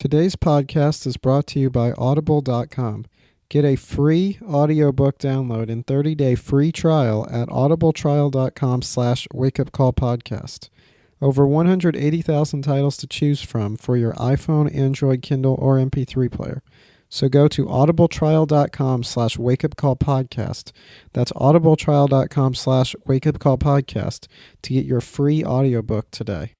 Today's podcast is brought to you by Audible.com. Get a free audiobook download and 30-day free trial at audibletrial.com/wakeupcallpodcast. Over 180,000 titles to choose from for your iPhone, Android, Kindle, or MP3 player. So go to audibletrial.com/wakeupcallpodcast. That's audibletrial.com/wakeupcallpodcast to get your free audiobook today.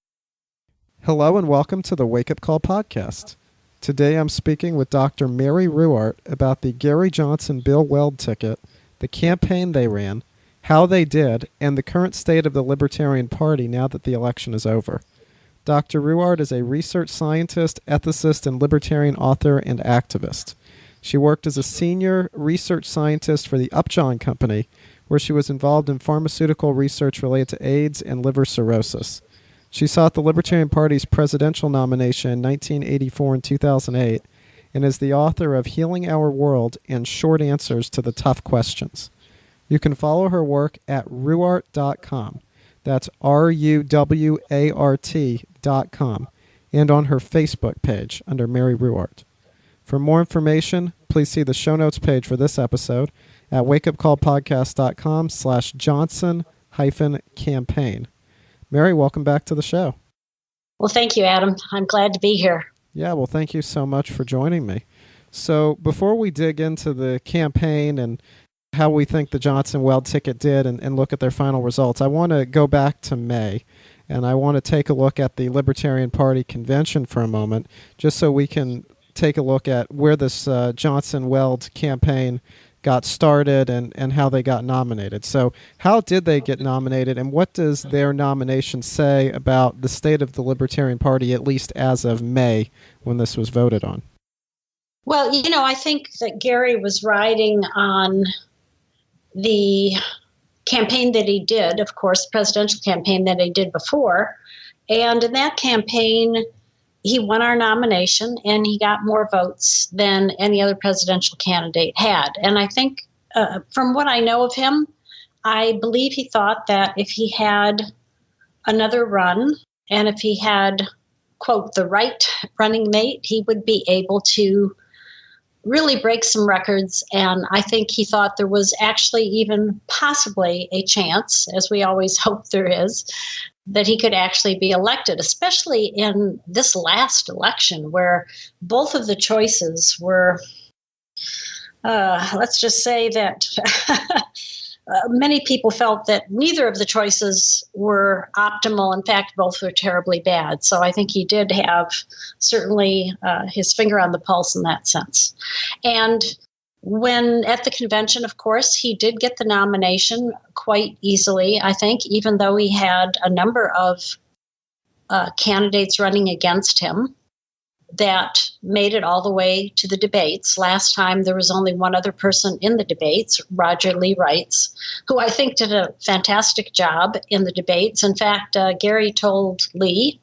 Hello and welcome to the Wake Up Call Podcast. Today I'm speaking with Dr. Mary Ruwart about the Gary Johnson-Bill Weld ticket, the campaign they ran, how they did, and the current state of the Libertarian Party now that the election is over. Dr. Ruwart is a research scientist, ethicist, and libertarian author and activist. She worked as a senior research scientist for the Upjohn Company, where she was involved in pharmaceutical research related to AIDS and liver cirrhosis. She sought the Libertarian Party's presidential nomination in 1984 and 2008, and is the author of Healing Our World and Short Answers to the Tough Questions. You can follow her work at ruwart.com. That's RUWART.com, and on her Facebook page under Mary Ruwart. For more information, please see the show notes page for this episode at wakeupcallpodcast.com/Johnson-campaign. Mary, welcome back to the show. Well, thank you, Adam. I'm glad to be here. Yeah, well, thank you so much for joining me. So before we dig into the campaign and how we think the Johnson-Weld ticket did and look at their final results, I want to go back to May, and I want to take a look at the Libertarian Party convention for a moment, just so we can take a look at where this Johnson-Weld campaign got started and how they got nominated. So how did they get nominated, and what does their nomination say about the state of the Libertarian Party, at least as of May, when this was voted on? Well, I think that Gary was riding on the campaign that he did, of course, presidential campaign that he did before. And in that campaign, he won our nomination, and he got more votes than any other presidential candidate had. And I think, from what I know of him, I believe he thought that if he had another run, and if he had, quote, the right running mate, he would be able to really break some records. And I think he thought there was actually even possibly a chance, as we always hope there is, that he could actually be elected, especially in this last election where both of the choices were, let's just say that many people felt that neither of the choices were optimal. In fact, both were terribly bad. So I think he did have certainly his finger on the pulse in that sense. And when at the convention, of course, he did get the nomination quite easily, I think, even though he had a number of candidates running against him that made it all the way to the debates. Last time, there was only one other person in the debates, Roger Lee Wrights, who I think did a fantastic job in the debates. In fact, Gary told Lee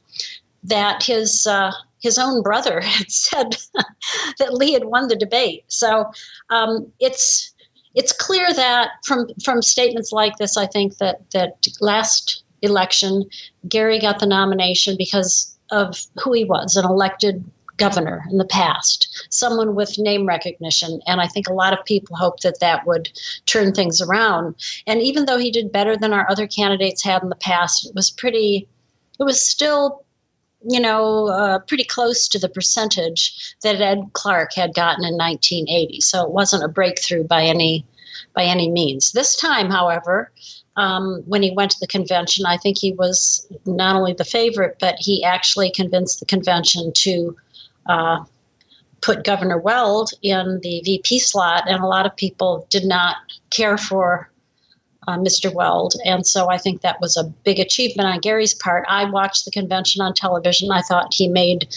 that his own brother had said that Lee had won the debate. So it's clear that from statements like this, I think that last election, Gary got the nomination because of who he was, an elected governor in the past, someone with name recognition. And I think a lot of people hoped that would turn things around. And even though he did better than our other candidates had in the past, it was still pretty close to the percentage that Ed Clark had gotten in 1980. So it wasn't a breakthrough by any means. This time, however, when he went to the convention, I think he was not only the favorite, but he actually convinced the convention to put Governor Weld in the VP slot, and a lot of people did not care for Mr. Weld. And so I think that was a big achievement on Gary's part. I watched the convention on television. I thought he made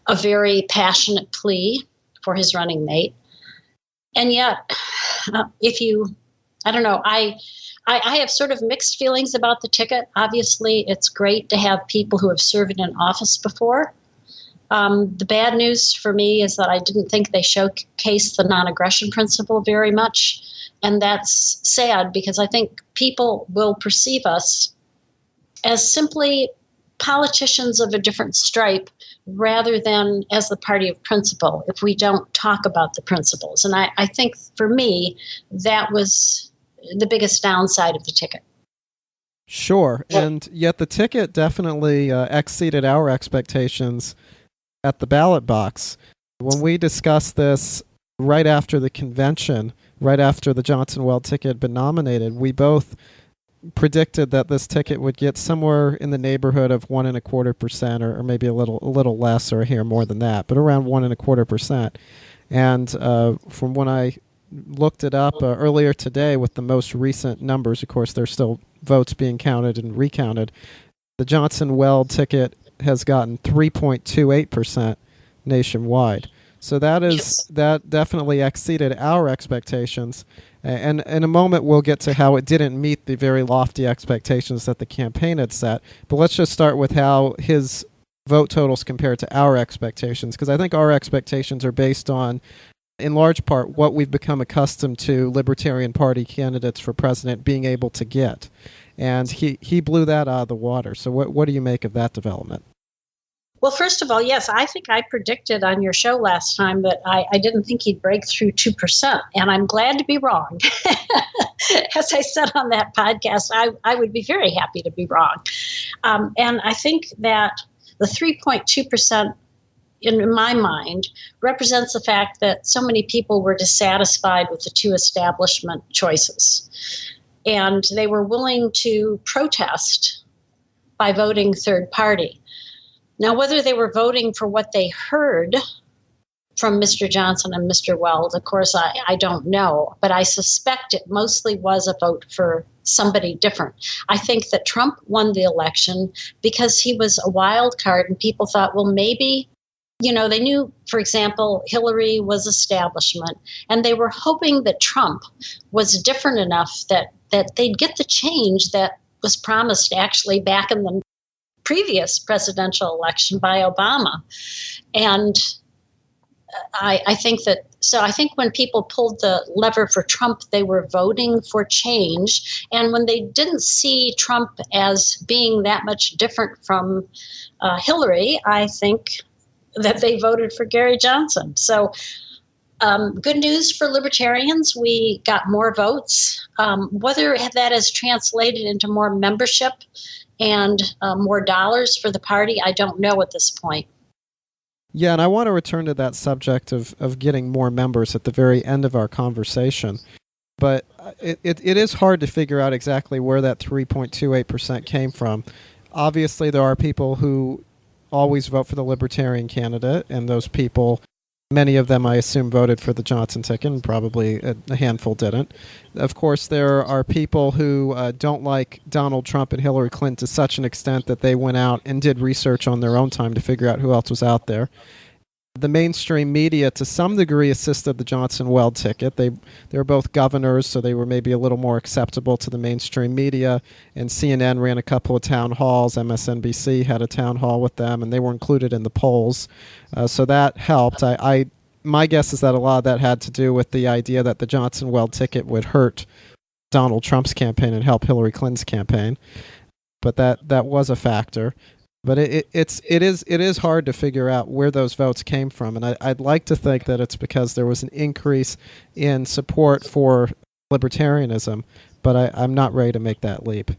a very passionate plea for his running mate. And yet, I have sort of mixed feelings about the ticket. Obviously, it's great to have people who have served in office before. The bad news for me is that I didn't think they showcased the non-aggression principle very much. And that's sad because I think people will perceive us as simply politicians of a different stripe rather than as the party of principle if we don't talk about the principles. And I think for me, that was the biggest downside of the ticket. Sure. And yet the ticket definitely exceeded our expectations at the ballot box. When we discussed this right after the convention, right after the Johnson-Weld ticket had been nominated, we both predicted that this ticket would get somewhere in the neighborhood of 1.25%, or maybe a little less, or here more than that, but around 1.25%. And from when I looked it up earlier today with the most recent numbers, of course, there's still votes being counted and recounted. The Johnson-Weld ticket has gotten 3.28% nationwide. So that definitely exceeded our expectations. And in a moment, we'll get to how it didn't meet the very lofty expectations that the campaign had set. But let's just start with how his vote totals compare to our expectations, because I think our expectations are based on, in large part, what we've become accustomed to Libertarian Party candidates for president being able to get. And he blew that out of the water. So what do you make of that development? Well, first of all, yes, I think I predicted on your show last time that I didn't think he'd break through 2%, and I'm glad to be wrong. As I said on that podcast, I would be very happy to be wrong. And I think that the 3.2%, in my mind, represents the fact that so many people were dissatisfied with the two establishment choices. And they were willing to protest by voting third party. Now, whether they were voting for what they heard from Mr. Johnson and Mr. Weld, of course, I don't know, but I suspect it mostly was a vote for somebody different. I think that Trump won the election because he was a wild card, and people thought, well, maybe, they knew, for example, Hillary was establishment, and they were hoping that Trump was different enough that they'd get the change that was promised actually back in the previous presidential election by Obama. And I think when people pulled the lever for Trump, they were voting for change. And when they didn't see Trump as being that much different from Hillary, I think that they voted for Gary Johnson. So good news for libertarians. We got more votes. Whether that has translated into more membership and more dollars for the party, I don't know at this point. Yeah, and I want to return to that subject of getting more members at the very end of our conversation. But it is hard to figure out exactly where that 3.28% came from. Obviously, there are people who always vote for the Libertarian candidate, and those people, many of them, I assume, voted for the Johnson ticket, and probably a handful didn't. Of course, there are people who don't like Donald Trump and Hillary Clinton to such an extent that they went out and did research on their own time to figure out who else was out there. The mainstream media, to some degree, assisted the Johnson-Weld ticket. They were both governors, so they were maybe a little more acceptable to the mainstream media. And CNN ran a couple of town halls. MSNBC had a town hall with them, and they were included in the polls. So that helped. My guess is that a lot of that had to do with the idea that the Johnson-Weld ticket would hurt Donald Trump's campaign and help Hillary Clinton's campaign. But that was a factor. But it is hard to figure out where those votes came from, and I'd like to think that it's because there was an increase in support for libertarianism, but I'm not ready to make that leap.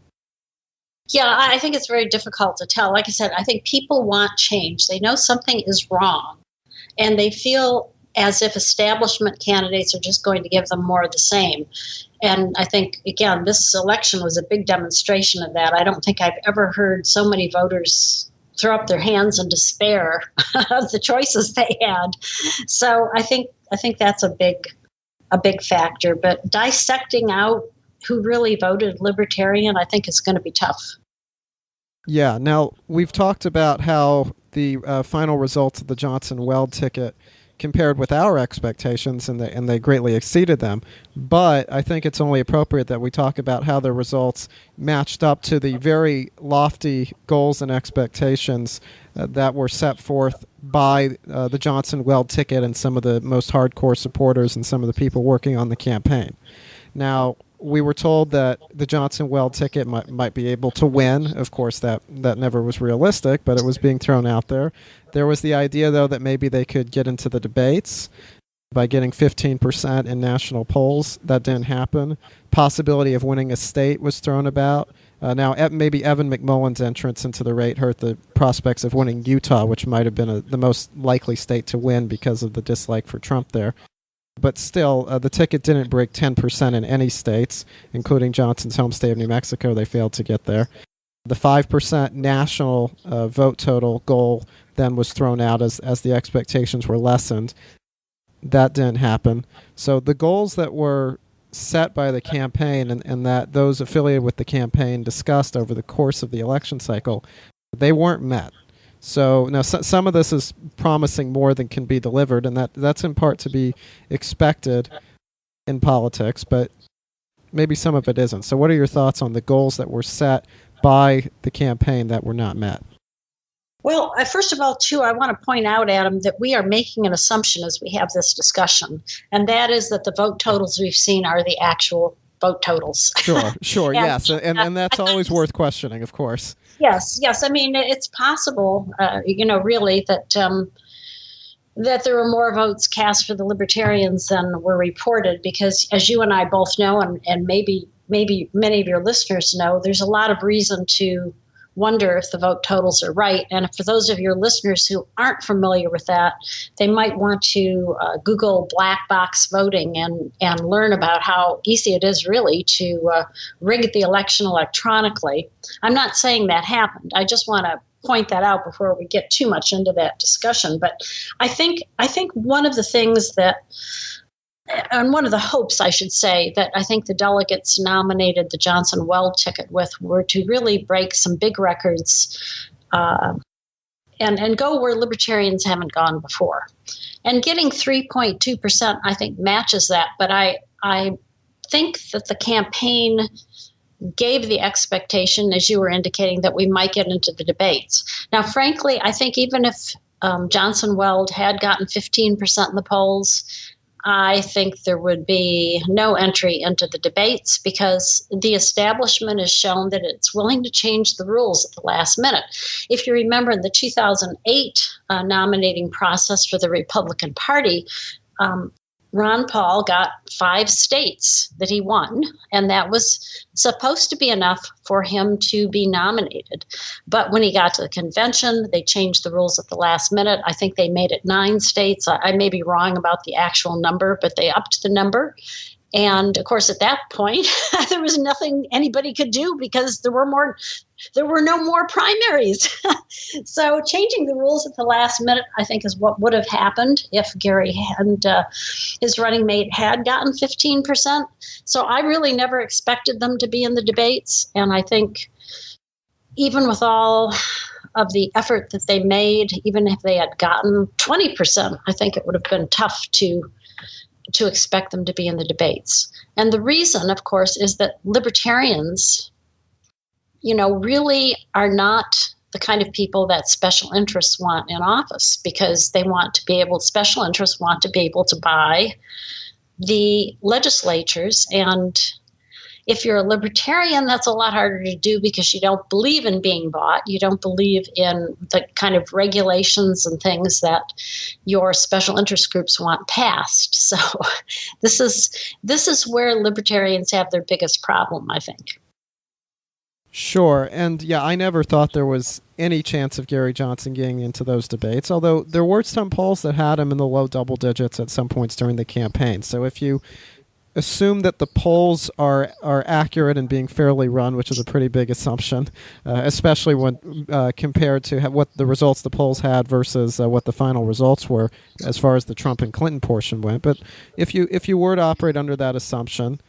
Yeah, I think it's very difficult to tell. Like I said, I think people want change. They know something is wrong, and they feel as if establishment candidates are just going to give them more of the same. And I think, again, this election was a big demonstration of that. I don't think I've ever heard so many voters throw up their hands in despair of the choices they had. So I think that's a big factor. But dissecting out who really voted Libertarian, I think is going to be tough. Yeah. Now, we've talked about how the final results of the Johnson-Weld ticket compared with our expectations, and they greatly exceeded them. But I think it's only appropriate that we talk about how the results matched up to the very lofty goals and expectations that were set forth by the Johnson-Weld ticket and some of the most hardcore supporters and some of the people working on the campaign. Now, we were told that the Johnson-Weld ticket might be able to win. Of course, that never was realistic, but it was being thrown out there. There was the idea, though, that maybe they could get into the debates by getting 15% in national polls. That didn't happen. Possibility of winning a state was thrown about. Now, maybe Evan McMullen's entrance into the race hurt the prospects of winning Utah, which might have been the most likely state to win because of the dislike for Trump there. But still, the ticket didn't break 10% in any states, including Johnson's home state of New Mexico. They failed to get there. The 5% national vote total goal then was thrown out as the expectations were lessened. That didn't happen. So the goals that were set by the campaign and that those affiliated with the campaign discussed over the course of the election cycle, they weren't met. So now some of this is promising more than can be delivered, and that's in part to be expected in politics, but maybe some of it isn't. So what are your thoughts on the goals that were set by the campaign that were not met? Well, first of all, too, I want to point out, Adam, that we are making an assumption as we have this discussion, and that is that the vote totals we've seen are the actual vote totals. Sure, yes, and that's always worth questioning, of course. Yes. I mean, it's possible, really, that there were more votes cast for the Libertarians than were reported, because, as you and I both know, and maybe many of your listeners know, there's a lot of reason to wonder if the vote totals are right. And for those of your listeners who aren't familiar with that, they might want to Google black box voting and learn about how easy it is really to rig the election electronically. I'm not saying that happened. I just want to point that out before we get too much into that discussion. But I think one of the things that, and one of the hopes, I should say, that I think the delegates nominated the Johnson-Weld ticket with were to really break some big records and go where Libertarians haven't gone before. And getting 3.2%, I think, matches that. But I think that the campaign gave the expectation, as you were indicating, that we might get into the debates. Now, frankly, I think even if Johnson-Weld had gotten 15% in the polls, I think there would be no entry into the debates, because the establishment has shown that it's willing to change the rules at the last minute. If you remember, in the 2008 nominating process for the Republican Party, Ron Paul got 5 states that he won, and that was supposed to be enough for him to be nominated. But when he got to the convention, they changed the rules at the last minute. I think they made it 9 states. I may be wrong about the actual number, but they upped the number. And of course, at that point, there was nothing anybody could do, because there were no more primaries. So changing the rules at the last minute, I think, is what would have happened if Gary and his running mate had gotten 15%. So I really never expected them to be in the debates. And I think even with all of the effort that they made, even if they had gotten 20%, I think it would have been tough to expect them to be in the debates. And the reason, of course, is that Libertarians, really are not the kind of people that special interests want in office, because special interests want to be able to buy the legislatures. And if you're a libertarian, that's a lot harder to do, because you don't believe in being bought. You don't believe in the kind of regulations and things that your special interest groups want passed. So this is where libertarians have their biggest problem, I think. Sure. And yeah, I never thought there was any chance of Gary Johnson getting into those debates, although there were some polls that had him in the low double digits at some points during the campaign. So if you assume that the polls are accurate and being fairly run, which is a pretty big assumption, especially when compared to what the results the polls had versus what the final results were as far as the Trump and Clinton portion went. But if you were to operate under that assumption,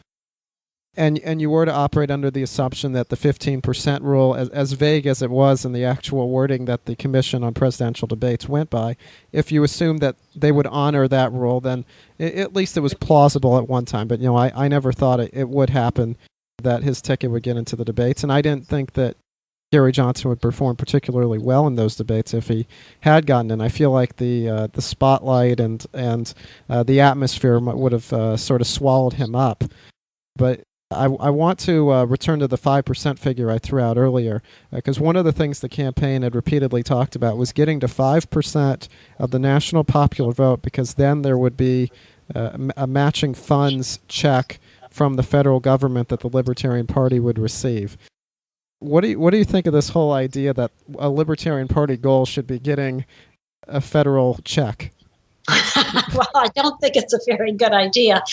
and you were to operate under the assumption that the 15% rule, as vague as it was in the actual wording that the Commission on Presidential Debates went by, if you assume that they would honor that rule, then at least it was plausible at one time. But I never thought it would happen that his ticket would get into the debates, and I didn't think that Gary Johnson would perform particularly well in those debates if he had gotten in. I feel like the spotlight and the atmosphere would have sort of swallowed him up. But I want to return to the 5% figure I threw out earlier, because one of the things the campaign had repeatedly talked about was getting to 5% of the national popular vote, because then there would be a matching funds check from the federal government that the Libertarian Party would receive. What do you think of this whole idea that a Libertarian Party goal should be getting a federal check? Well, I don't think it's a very good idea.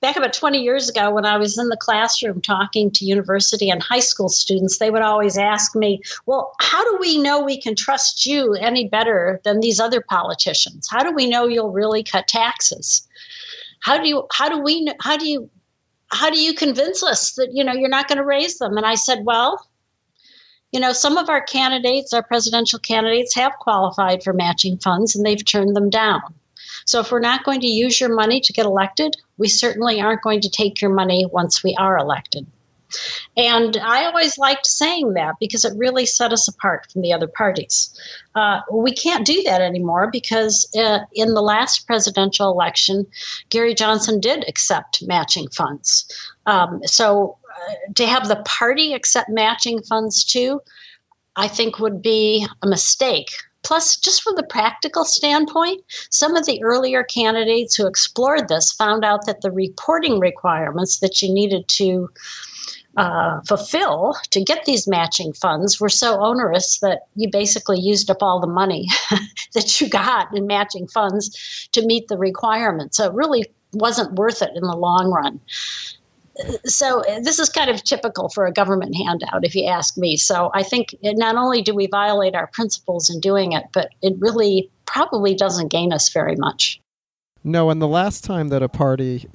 Back about 20 years ago, when I was in the classroom talking to university and high school students, they would always ask me, well, how do we know we can trust you any better than these other politicians? How do we know you'll really cut taxes? How do you convince us that, you're not going to raise them? And I said, well, some of our candidates, our presidential candidates, have qualified for matching funds and they've turned them down. So if we're not going to use your money to get elected, we certainly aren't going to take your money once we are elected. And I always liked saying that because it really set us apart from the other parties. We can't do that anymore because in the last presidential election, Gary Johnson did accept matching funds. So to have the party accept matching funds too, I think would be a mistake. Plus, just from the practical standpoint, some of the earlier candidates who explored this found out that the reporting requirements that you needed to fulfill to get these matching funds were so onerous that you basically used up all the money that you got in matching funds to meet the requirements. So it really wasn't worth it in the long run. So this is kind of typical for a government handout, if you ask me. So I think not only do we violate our principles in doing it, but it really probably doesn't gain us very much. No, and the last time that a party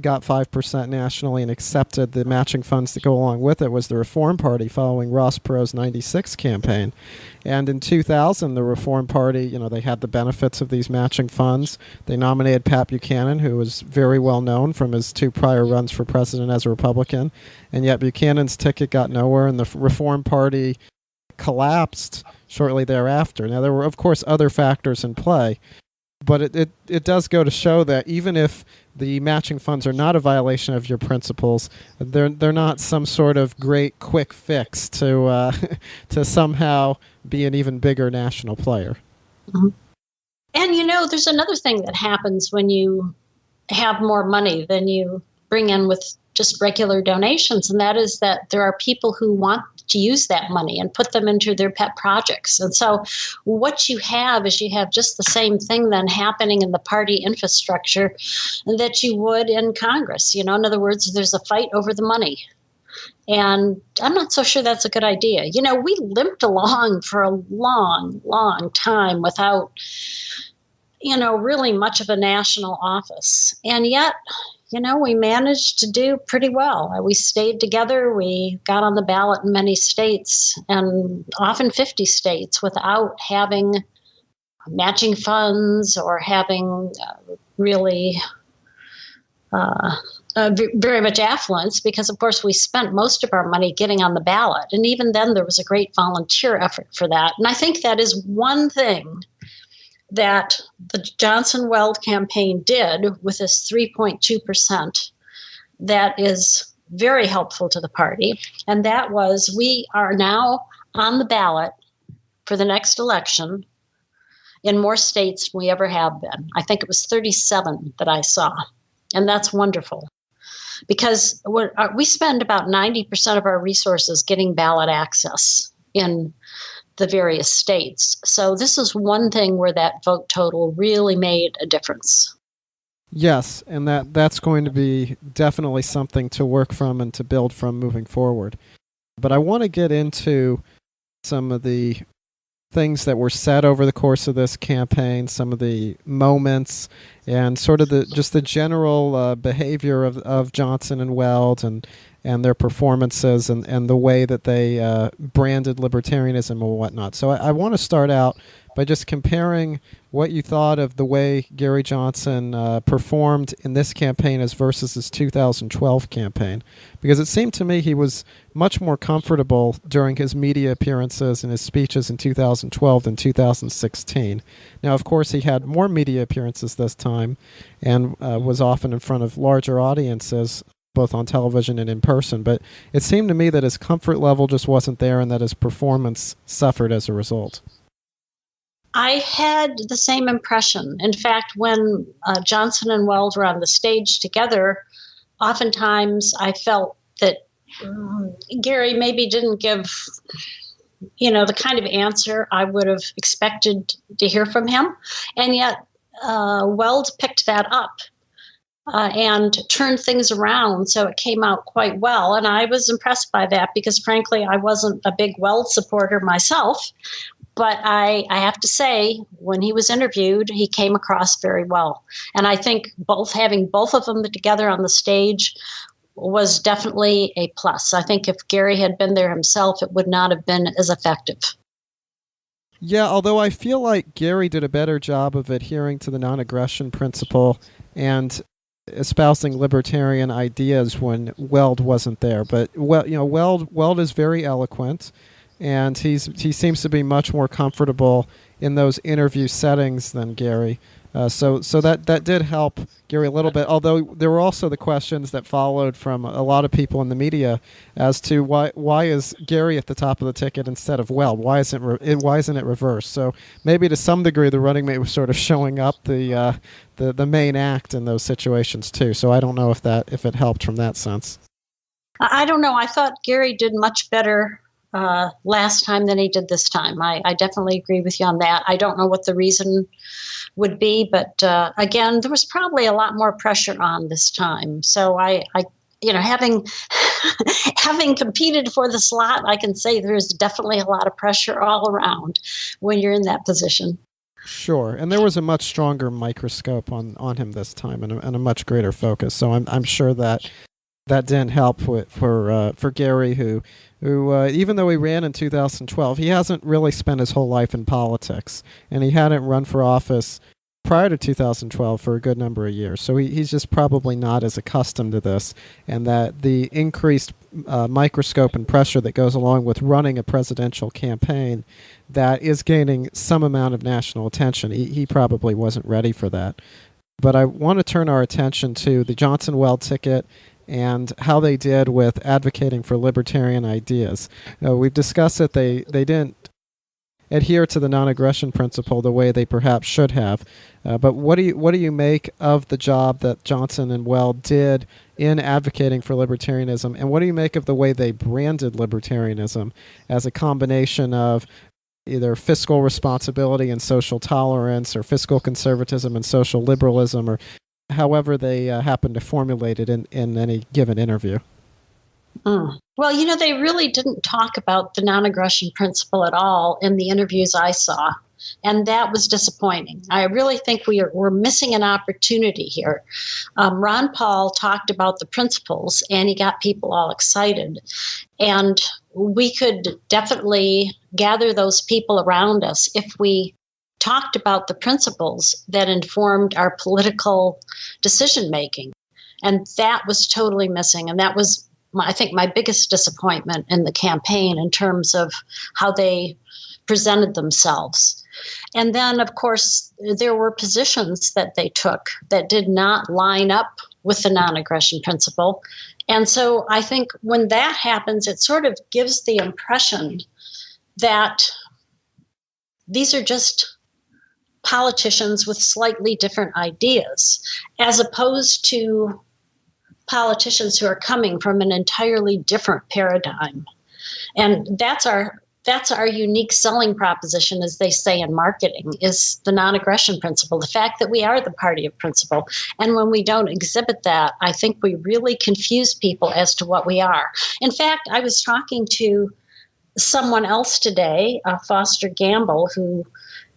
got 5% nationally and accepted the matching funds to go along with it was the Reform Party following Ross Perot's 96 campaign. And in 2000, the Reform Party, they had the benefits of these matching funds. They nominated Pat Buchanan, who was very well known from his 2 prior runs for president as a Republican. And yet Buchanan's ticket got nowhere, and the Reform Party collapsed shortly thereafter. Now, there were, of course, other factors in play. But it does go to show that even if the matching funds are not a violation of your principles, they're not some sort of great quick fix to to somehow be an even bigger national player. Mm-hmm. And there's another thing that happens when you have more money than you bring in with just regular donations, and that is that there are people who want to use that money and put them into their pet projects. And so what you have is you have just the same thing then happening in the party infrastructure that you would in Congress. In other words, there's a fight over the money. And I'm not so sure that's a good idea. We limped along for a long, long time without, really much of a national office. And yet, we managed to do pretty well. We stayed together. We got on the ballot in many states, and often 50 states, without having matching funds or having really very much affluence, because, of course, we spent most of our money getting on the ballot. And even then, there was a great volunteer effort for that. And I think that is one thing that the Johnson-Weld campaign did with this 3.2% that is very helpful to the party. And that was, we are now on the ballot for the next election in more states than we ever have been. I think it was 37 that I saw. And that's wonderful because we spend about 90% of our resources getting ballot access in the various states. So this is one thing where that vote total really made a difference. Yes, and that's going to be definitely something to work from and to build from moving forward. But I want to get into some of the things that were said over the course of this campaign, some of the moments, and sort of the general behavior of Johnson and Weld and their performances and the way that they branded libertarianism and whatnot. So I want to start out by just comparing what you thought of the way Gary Johnson performed in this campaign as versus his 2012 campaign. Because it seemed to me he was much more comfortable during his media appearances and his speeches in 2012 than 2016. Now, of course, he had more media appearances this time and was often in front of larger audiences. both on television and in person, but it seemed to me that his comfort level just wasn't there and that his performance suffered as a result. I had the same impression. In fact, when Johnson and Weld were on the stage together, oftentimes I felt that Gary maybe didn't give, the kind of answer I would have expected to hear from him. And yet Weld picked that up and turned things around, so it came out quite well. And I was impressed by that because, frankly, I wasn't a big Weld supporter myself. But I have to say, when he was interviewed, he came across very well. And I think having both of them together on the stage was definitely a plus. I think if Gary had been there himself, it would not have been as effective. Yeah, although I feel like Gary did a better job of adhering to the non-aggression principle and espousing libertarian ideas when Weld wasn't there. But Weld is very eloquent, and he seems to be much more comfortable in those interview settings than Gary. So that did help Gary a little bit, although there were also the questions that followed from a lot of people in the media as to why is Gary at the top of the ticket instead of Weld? Why isn't it reversed? So maybe to some degree the running mate was sort of showing up the main act in those situations too. So I don't know if it helped from that sense. I don't know. I thought Gary did much better last time than he did this time. I definitely agree with you on that. I don't know what the reason would be, but again, there was probably a lot more pressure on this time. So I having having competed for the slot, I can say there's definitely a lot of pressure all around when you're in that position. Sure, and there was a much stronger microscope on him this time, and a much greater focus. So I'm sure that didn't help for Gary, who even though he ran in 2012, he hasn't really spent his whole life in politics, and he hadn't run for office prior to 2012 for a good number of years. So he's just probably not as accustomed to this, and that the increased microscope and pressure that goes along with running a presidential campaign that is gaining some amount of national attention, he probably wasn't ready for that. But I want to turn our attention to the Johnson-Weld ticket and how they did with advocating for libertarian ideas. We've discussed that they didn't adhere to the non-aggression principle the way they perhaps should have. But what do you make of the job that Johnson and Weld did in advocating for libertarianism, and what do you make of the way they branded libertarianism as a combination of either fiscal responsibility and social tolerance, or fiscal conservatism and social liberalism, or however they happen to formulate it in any given interview? Well, they really didn't talk about the non-aggression principle at all in the interviews I saw, and that was disappointing. I really think we're missing an opportunity here. Ron Paul talked about the principles, and he got people all excited, and we could definitely gather those people around us if we talked about the principles that informed our political decision-making. And that was totally missing. And that was, I think, my biggest disappointment in the campaign in terms of how they presented themselves. And then, of course, there were positions that they took that did not line up with the non-aggression principle. And so I think when that happens, it sort of gives the impression that these are just politicians with slightly different ideas, as opposed to politicians who are coming from an entirely different paradigm. And that's our unique selling proposition, as they say in marketing, is the non-aggression principle, the fact that we are the party of principle. And when we don't exhibit that, I think we really confuse people as to what we are. In fact, I was talking to someone else today, Foster Gamble, who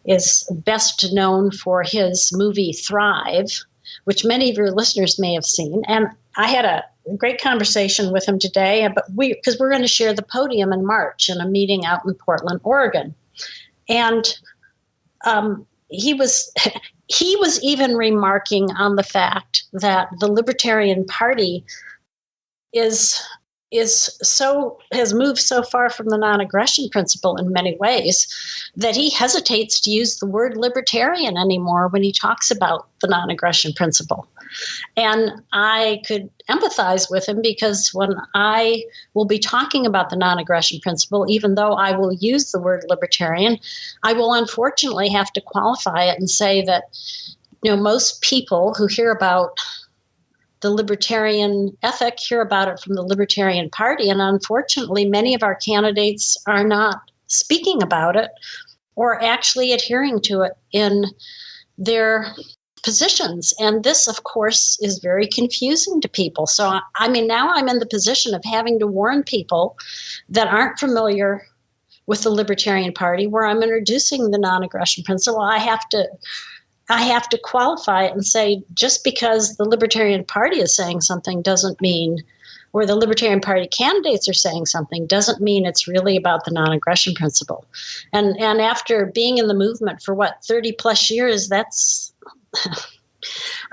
is best known for his movie Thrive, which many of your listeners may have seen. And I had a great conversation with him today, because we're going to share the podium in March in a meeting out in Portland, Oregon. And he was even remarking on the fact that the Libertarian Party is has moved so far from the non-aggression principle in many ways that he hesitates to use the word libertarian anymore when he talks about the non-aggression principle. And I could empathize with him, because when I will be talking about the non-aggression principle, even though I will use the word libertarian, I will unfortunately have to qualify it and say that, most people who hear about the libertarian ethic hear about it from the Libertarian Party. And unfortunately, many of our candidates are not speaking about it or actually adhering to it in their positions. And this, of course, is very confusing to people. So, now I'm in the position of having to warn people that aren't familiar with the Libertarian Party, where I'm introducing the non-aggression principle. I have to qualify it and say, just because the Libertarian Party is saying something doesn't mean, or the Libertarian Party candidates are saying something, doesn't mean it's really about the non-aggression principle. And after being in the movement for 30 plus years, that's,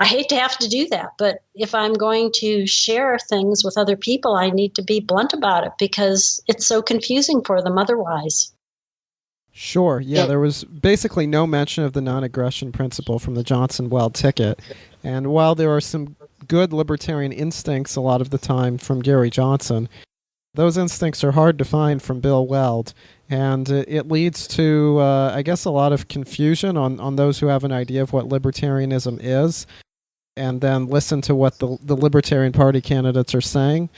I hate to have to do that. But if I'm going to share things with other people, I need to be blunt about it, because it's so confusing for them otherwise. Sure. Yeah, there was basically no mention of the non-aggression principle from the Johnson-Weld ticket. And while there are some good libertarian instincts a lot of the time from Gary Johnson, those instincts are hard to find from Bill Weld. And it leads to, I guess, a lot of confusion on those who have an idea of what libertarianism is, and then listen to what the Libertarian Party candidates are saying.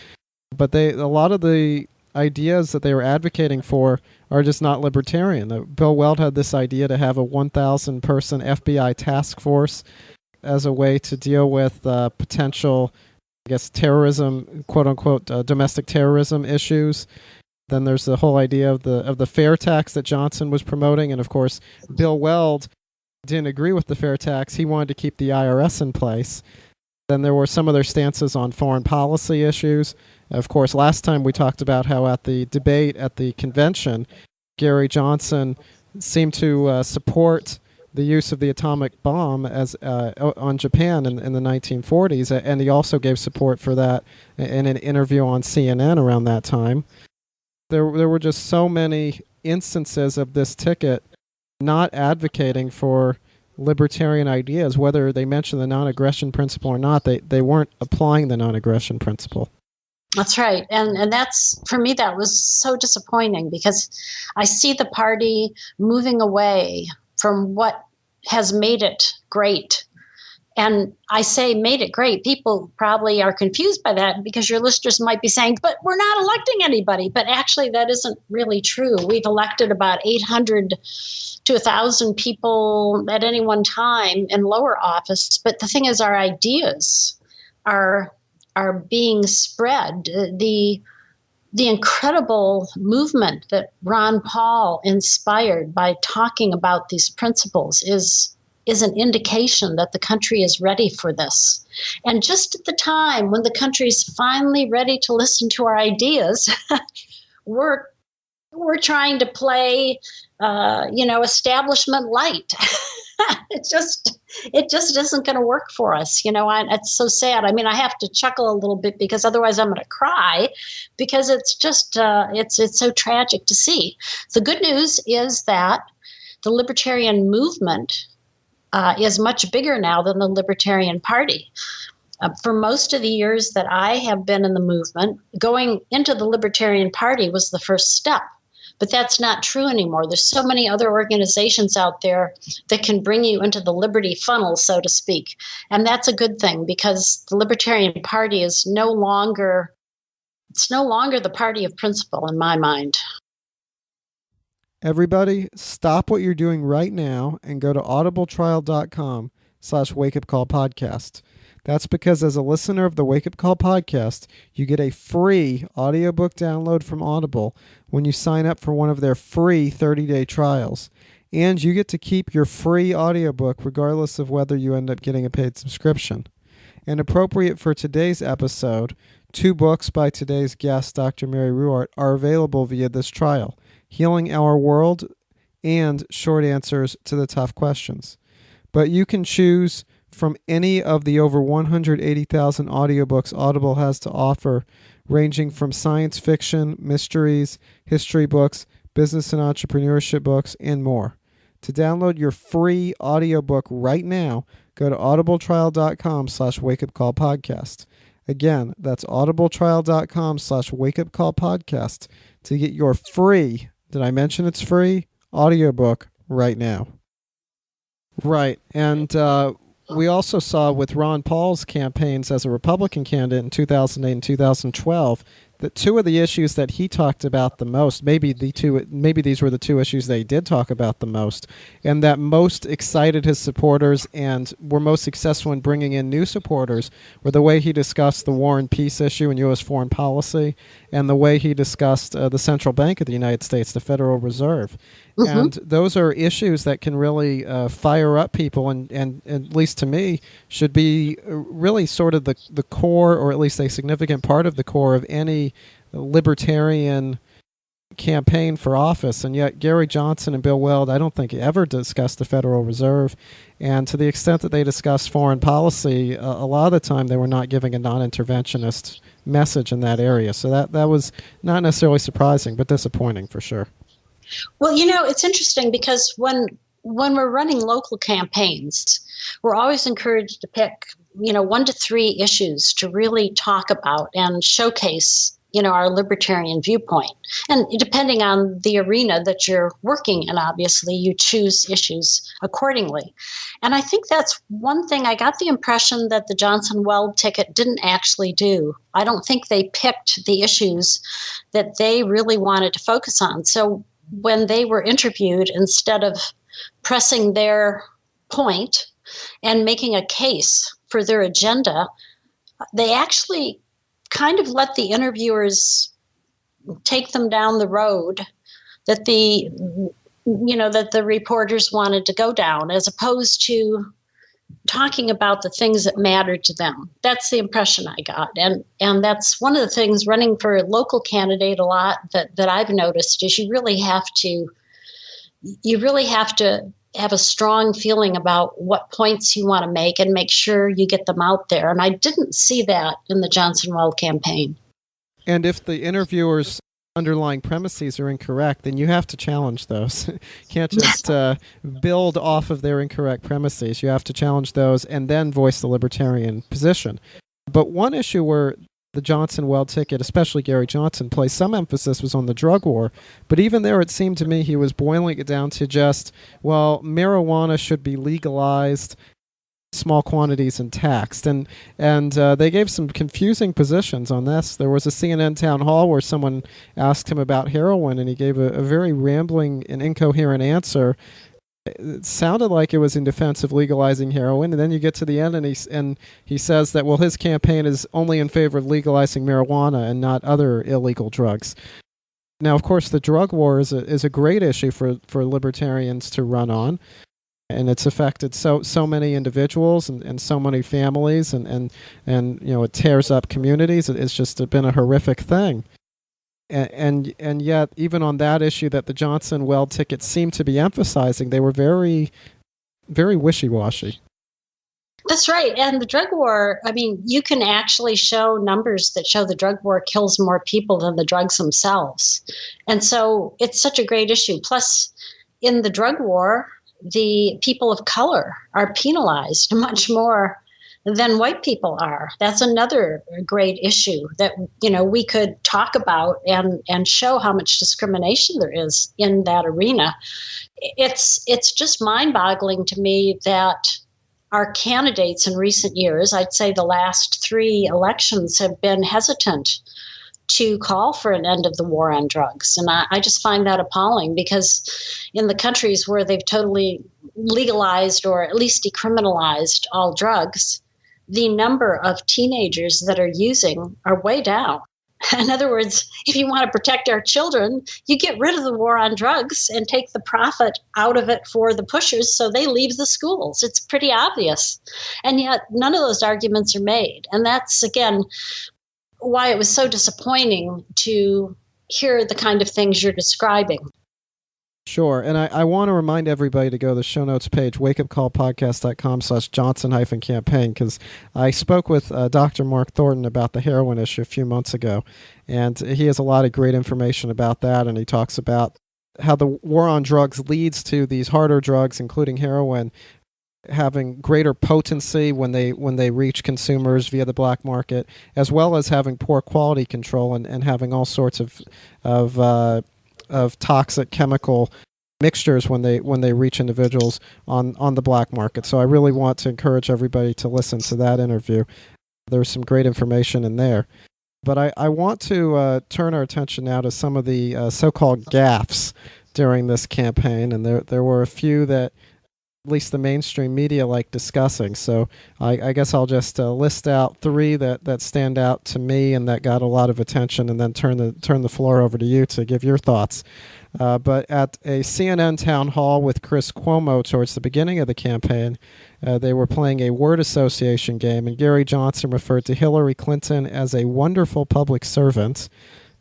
But a lot of the ideas that they were advocating for are just not libertarian. Bill Weld had this idea to have a 1,000-person FBI task force as a way to deal with potential, I guess, terrorism, quote-unquote, domestic terrorism issues. Then there's the whole idea of the fair tax that Johnson was promoting, and of course, Bill Weld didn't agree with the fair tax. He wanted to keep the IRS in place. Then there were some of their stances on foreign policy issues. Of course, last time we talked about how at the debate at the convention, Gary Johnson seemed to support the use of the atomic bomb as on Japan in the 1940s, and he also gave support for that in an interview on CNN around that time. There were just so many instances of this ticket not advocating for libertarian ideas, whether they mention the non-aggression principle or not. They weren't applying the non-aggression principle. That's right. And that's, for me, that was so disappointing, because I see the party moving away from what has made it great. And I say made it great. People probably are confused by that, because your listeners might be saying, but we're not electing anybody. But actually, that isn't really true. We've elected about 800 to 1,000 people at any one time in lower office. But the thing is, our ideas are being spread. The incredible movement that Ron Paul inspired by talking about these principles is an indication that the country is ready for this. And just at the time when the country is finally ready to listen to our ideas, we're trying to play, establishment light. It just isn't going to work for us. It's so sad. I have to chuckle a little bit, because otherwise I'm going to cry, because it's just, it's so tragic to see. The good news is that the libertarian movement is much bigger now than the Libertarian Party. For most of the years that I have been in the movement, going into the Libertarian Party was the first step. But that's not true anymore. There's so many other organizations out there that can bring you into the liberty funnel, so to speak. And that's a good thing, because the Libertarian Party is no longer the party of principle in my mind. Everybody, stop what you're doing right now and go to audibletrial.com/wakeupcallpodcast. That's because as a listener of the Wake Up Call podcast, you get a free audiobook download from Audible when you sign up for one of their free 30-day trials. And you get to keep your free audiobook regardless of whether you end up getting a paid subscription. And appropriate for today's episode, 2 books by today's guest, Dr. Mary Ruwart, are available via this trial: Healing Our World and Short Answers to the Tough Questions. But you can choose from any of the over 180,000 audiobooks Audible has to offer ranging from science fiction, mysteries, history books, business and entrepreneurship books, and more. To download your free audiobook right now, go to audibletrial.com/wakeupcallpodcast. Again, that's audibletrial.com/wakeupcallpodcast to get your free, did I mention it's free, audiobook right now. Right, and we also saw with Ron Paul's campaigns as a Republican candidate in 2008 and 2012 that two of the issues that he talked about the most, maybe these were the two issues they did talk about the most, and that most excited his supporters and were most successful in bringing in new supporters, were the way he discussed the war and peace issue in U.S. foreign policy and the way he discussed the central bank of the United States, the Federal Reserve. Mm-hmm. And those are issues that can really fire up people and, at least to me, should be really sort of the core, or at least a significant part of the core of any libertarian campaign for office. And yet Gary Johnson and Bill Weld, I don't think ever discussed the Federal Reserve. And to the extent that they discussed foreign policy, a lot of the time they were not giving a non-interventionist message in that area. So that was not necessarily surprising, but disappointing for sure. Well, it's interesting because when we're running local campaigns, we're always encouraged to pick, 1 to 3 issues to really talk about and showcase, our libertarian viewpoint. And depending on the arena that you're working in, obviously, you choose issues accordingly. And I think that's one thing I got the impression that the Johnson-Weld ticket didn't actually do. I don't think they picked the issues that they really wanted to focus on. So when they were interviewed, instead of pressing their point and making a case for their agenda, they actually kind of let the interviewers take them down the road that the reporters wanted to go down, as opposed to talking about the things that mattered to them. That's the impression I got. And that's one of the things running for a local candidate a lot that I've noticed is you really have to have a strong feeling about what points you want to make and make sure you get them out there. And I didn't see that in the Johnson-Weld campaign. And if the interviewers' underlying premises are incorrect, then you have to challenge those. You can't just build off of their incorrect premises. You have to challenge those and then voice the libertarian position. But one issue where the Johnson-Weld ticket, especially Gary Johnson, placed some emphasis was on the drug war. But even there, it seemed to me he was boiling it down to just, well, marijuana should be legalized, small quantities and taxed. And they gave some confusing positions on this. There was a CNN town hall where someone asked him about heroin, and he gave a very rambling and incoherent answer. It sounded like it was in defense of legalizing heroin, and then you get to the end and he says that, well, his campaign is only in favor of legalizing marijuana and not other illegal drugs. Now, of course, the drug war is a great issue for libertarians to run on, and it's affected so many individuals and so many families, and it tears up communities. It's just been a horrific thing. And yet, even on that issue that the Johnson-Weld ticket seemed to be emphasizing, they were very, very wishy-washy. That's right. And the drug war, you can actually show numbers that show the drug war kills more people than the drugs themselves. And so it's such a great issue. Plus, in the drug war, the people of color are penalized much more than white people are. That's another great issue that, we could talk about and show how much discrimination there is in that arena. It's just mind-boggling to me that our candidates in recent years, I'd say the last 3 elections, have been hesitant to call for an end of the war on drugs. And I just find that appalling, because in the countries where they've totally legalized or at least decriminalized all drugs, the number of teenagers that are using are way down. In other words, if you want to protect our children, you get rid of the war on drugs and take the profit out of it for the pushers so they leave the schools. It's pretty obvious. And yet none of those arguments are made. And that's, again, why it was so disappointing to hear the kind of things you're describing. Sure. And I want to remind everybody to go to the show notes page, wakeupcallpodcast.com/Johnson-campaign, because I spoke with Dr. Mark Thornton about the heroin issue a few months ago, and he has a lot of great information about that, and he talks about how the war on drugs leads to these harder drugs, including heroin, having greater potency when they reach consumers via the black market, as well as having poor quality control and having all sorts of toxic chemical mixtures when they reach individuals on the black market. So I really want to encourage everybody to listen to that interview. There's some great information in there. But I want to turn our attention now to some of the so-called gaffes during this campaign, and there were a few that at least the mainstream media like discussing. So I guess I'll just list out three that stand out to me and that got a lot of attention, and then turn the floor over to you to give your thoughts. But at a CNN town hall with Chris Cuomo towards the beginning of the campaign, they were playing a word association game, and Gary Johnson referred to Hillary Clinton as a wonderful public servant.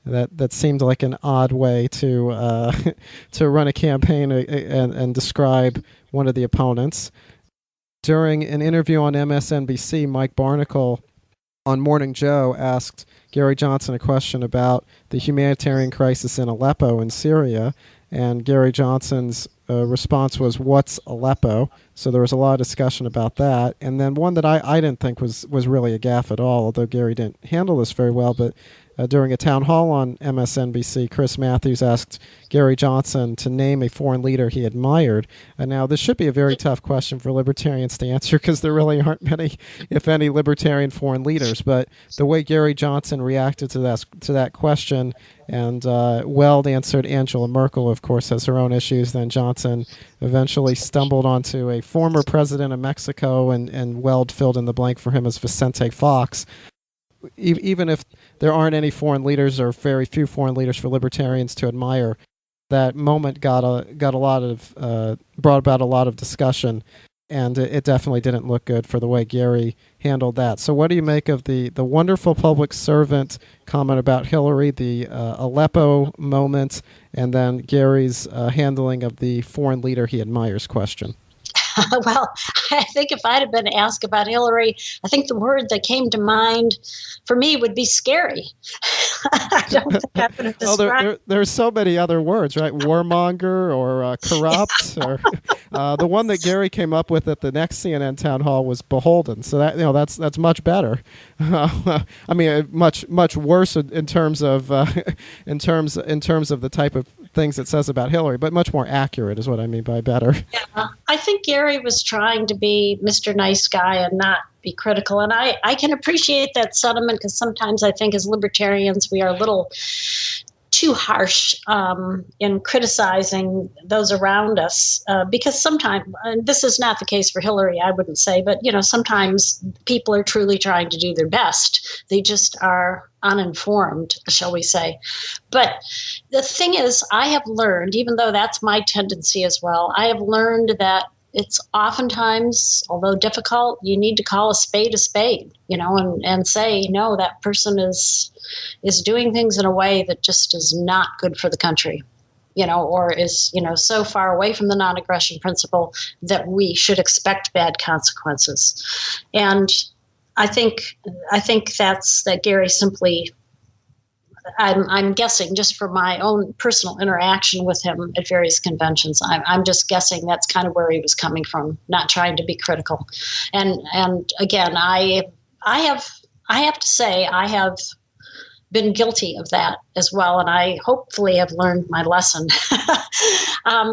That seemed like an odd way to to run a campaign and describe one of the opponents. During an interview on MSNBC, Mike Barnicle on Morning Joe asked Gary Johnson a question about the humanitarian crisis in Aleppo in Syria, and Gary Johnson's response was, "What's Aleppo?" So there was a lot of discussion about that. And then one that I didn't think was really a gaffe at all, although Gary didn't handle this very well, but during a town hall on MSNBC, Chris Matthews asked Gary Johnson to name a foreign leader he admired. And now, this should be a very tough question for libertarians to answer because there really aren't many, if any, libertarian foreign leaders. But the way Gary Johnson reacted to that question, and Weld answered Angela Merkel, of course, has her own issues. Then Johnson eventually stumbled onto a former president of Mexico, and Weld filled in the blank for him as Vicente Fox. Even if there aren't any foreign leaders or very few foreign leaders for libertarians to admire, that moment brought about a lot of discussion, and it definitely didn't look good for the way Gary handled that. So what do you make of the wonderful public servant comment about Hillary, the Aleppo moment, and then Gary's handling of the foreign leader he admires question? Well, I think if I'd have been asked about Hillary, I think the word that came to mind for me would be scary. I don't think I would have described. There's so many other words, right? Warmonger or corrupt, or the one that Gary came up with at the next CNN town hall was beholden. So that's much better. I mean, much worse in terms of in terms of the type of things it says about Hillary, but much more accurate is what I mean by better. Yeah, I think Gary was trying to be Mr. Nice Guy and not be critical. And I can appreciate that sentiment because sometimes I think as libertarians we are a little too harsh in criticizing those around us because sometimes, and this is not the case for Hillary, I wouldn't say, but sometimes people are truly trying to do their best. They just are uninformed, shall we say. But the thing is, I have learned, even though that's my tendency as well, I have learned that it's oftentimes, although difficult, you need to call a spade, and say, no, that person is doing things in a way that just is not good for the country, or is, so far away from the non-aggression principle that we should expect bad consequences. And I think that Gary simply, I'm guessing just from my own personal interaction with him at various conventions, I'm just guessing that's kind of where he was coming from, not trying to be critical. And again, I have to say I have been guilty of that as well, and I hopefully have learned my lesson.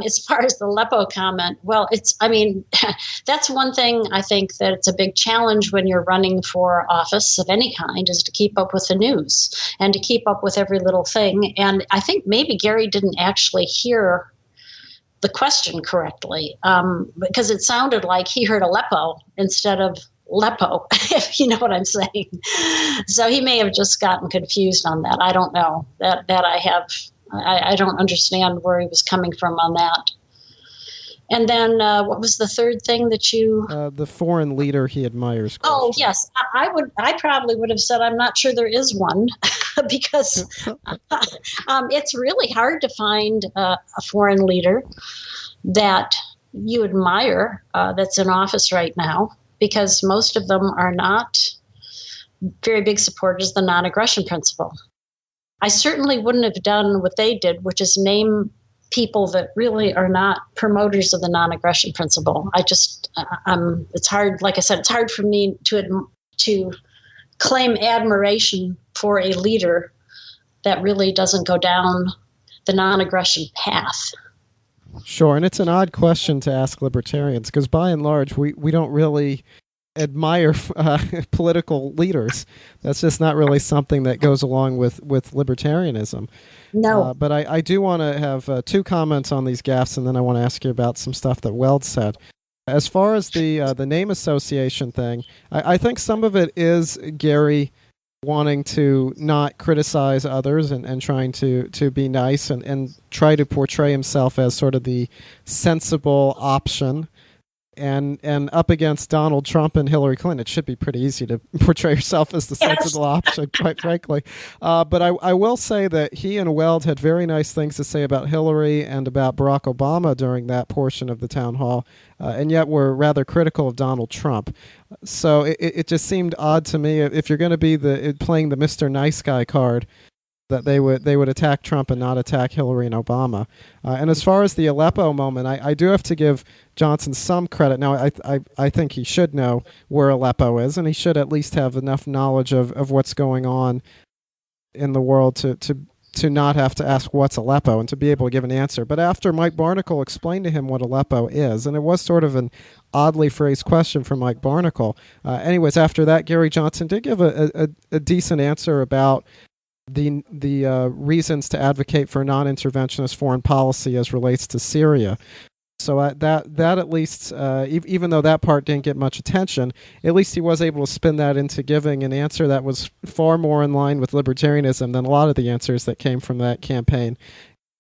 As far as the Aleppo comment, well, that's one thing I think that it's a big challenge when you're running for office of any kind, is to keep up with the news and to keep up with every little thing. And I think maybe Gary didn't actually hear the question correctly, because it sounded like he heard Aleppo instead of Leppo, if you know what I'm saying. So he may have just gotten confused on that. I don't know. I don't understand where he was coming from on that. And then what was the third thing that you? The foreign leader he admires. Oh, question. yes. I probably would have said, I'm not sure there is one because it's really hard to find a foreign leader that you admire that's in office right now, because most of them are not very big supporters of the non-aggression principle. I certainly wouldn't have done what they did, which is name people that really are not promoters of the non-aggression principle. It's hard, like I said, it's hard for me to claim admiration for a leader that really doesn't go down the non-aggression path. Sure, and it's an odd question to ask libertarians, because by and large, we don't really admire political leaders. That's just not really something that goes along with libertarianism. No. But I do want to have two comments on these gaffes, and then I want to ask you about some stuff that Weld said. As far as the name association thing, I think some of it is Gary wanting to not criticize others and trying to be nice and try to portray himself as sort of the sensible option. And up against Donald Trump and Hillary Clinton, it should be pretty easy to portray yourself as the sensible option, quite frankly. But I will say that he and Weld had very nice things to say about Hillary and about Barack Obama during that portion of the town hall, and yet were rather critical of Donald Trump. So it just seemed odd to me, if you're going to be playing the Mr. Nice Guy card, that they would attack Trump and not attack Hillary and Obama. And as far as the Aleppo moment, I do have to give Johnson some credit. Now, I think he should know where Aleppo is, and he should at least have enough knowledge of what's going on in the world to not have to ask what's Aleppo and to be able to give an answer. But after Mike Barnacle explained to him what Aleppo is, and it was sort of an oddly phrased question from Mike Barnacle, anyways, after that, Gary Johnson did give a decent answer about the reasons to advocate for non-interventionist foreign policy as relates to Syria. So that at least, even though that part didn't get much attention, at least he was able to spin that into giving an answer that was far more in line with libertarianism than a lot of the answers that came from that campaign